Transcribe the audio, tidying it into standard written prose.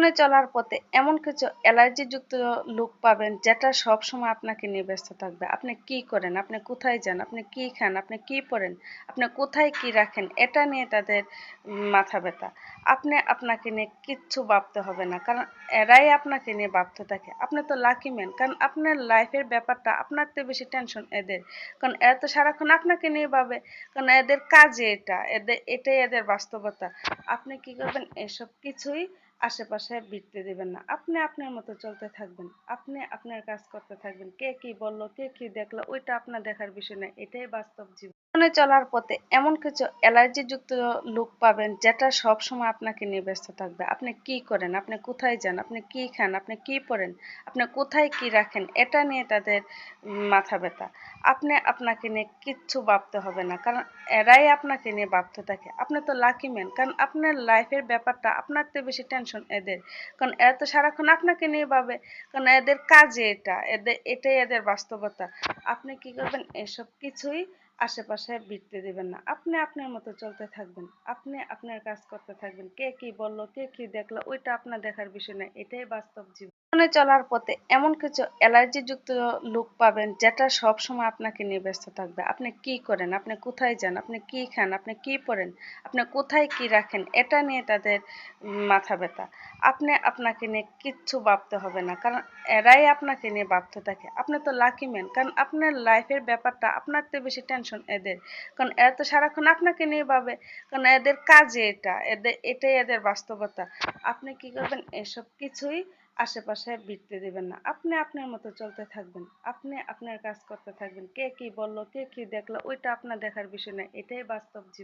জীবনে চলার পথে এমন কিছু অ্যালার্জিযুক্ত লুক পাবেন যেটা সবসময় আপনাকে নিয়ে ব্যস্ত থাকবে। আপনি কি করেন? আপনি কোথায় যান? আপনি কি খান? আপনি কি পড়েন? আপনি কোথায় কি রাখেন? এটা নিয়ে তাদের মাথা ব্যথা। আপনাকে নিয়ে কিচ্ছু ভাবতে হবে না। কারণ এরাই আপনাকে নিয়ে ভাবতে থাকে। আপনি তো লাকি ম্যান। কারণ আপনার লাইফের ব্যাপারটা আপনার চেয়ে বেশি টেনশন এদের। কারণ এরা তো সারাক্ষণ আপনাকে নিয়ে ভাবে। কারণ এদের কাজই এটা। এটাই এদের বাস্তবতা। আপনি কি করবেন? এসব কিছুই আশেপাশে ভিড়তে দিবেন না। আপনি আপনার মতো চলতে থাকবেন। আপনি আপনার কাজ করতে থাকবেন। কে কি বলল, কে কি দেখলো ওইটা আপনার দেখার বিষয় না। এটাই বাস্তব জীবন। জীবনে চলার পথে এমন কিছু অ্যালার্জিযুক্ত লুক পাবেন যেটা সবসময় আপনাকে নিয়ে ব্যস্ত থাকবে। আপনি কি করেন? আপনি কোথায় যান? আপনি কি খান? আপনি কি পড়েন? আপনি কোথায় কি রাখেন? এটা নিয়ে তাদের মাথা ব্যথা। আপনাকে নিয়ে কিচ্ছু ভাবতে হবে না। কারণ এরাই আপনাকে নিয়ে ভাবতে থাকে। আপনি তো লাকি ম্যান। কারণ আপনার লাইফের ব্যাপারটা আপনার চেয়ে বেশি টেনশন এদের। কারণ এরা তো সারাক্ষণ আপনাকে নিয়ে ভাবে। কারণ এদের কাজই এটা। এটাই এদের বাস্তবতা। আপনি কি করবেন? এসব কিছুই আশেপাশে ভিড়তে দিবেন না। আপনি আপনার মতো চলতে থাকবেন। আপনি আপনার কাজ করতে থাকবেন। কে কি বলল, কে কি দেখলো ওইটা আপনার দেখার বিষয় না। এটাই বাস্তব জীবন। জীবনে চলার পথে এমন কিছু অ্যালার্জিযুক্ত লুক পাবেন যেটা সবসময় আপনাকে নিয়ে ব্যস্ত থাকবে। আপনি কি করেন? আপনি কোথায় যান? আপনি কি খান? আপনি কি পড়েন? আপনি কোথায় কি রাখেন? এটা নিয়ে তাদের মাথা ব্যথা। আপনাকে নিয়ে কিচ্ছু ভাবতে হবে না। কারণ এরাই আপনাকে নিয়ে ভাবতে থাকে। আপনি তো লাকি ম্যান। কারণ আপনার লাইফের ব্যাপারটা আপনার চেয়ে বেশি টেনশন এদের। কারণ এরা তো সারাক্ষণ আপনাকে নিয়ে ভাবে। কারণ এদের কাজই এটা। এটাই এদের বাস্তবতা। আপনি কি করবেন? এসব কিছুই আশেপাশে ভিড়তে দিবেন না। আপনি আপনার মতো চলতে থাকবেন। আপনি আপনার কাজ করতে থাকবেন। কে কি বলল, কে কি দেখলো ওইটা আপনার দেখার বিষয় না। এটাই বাস্তব জীবন।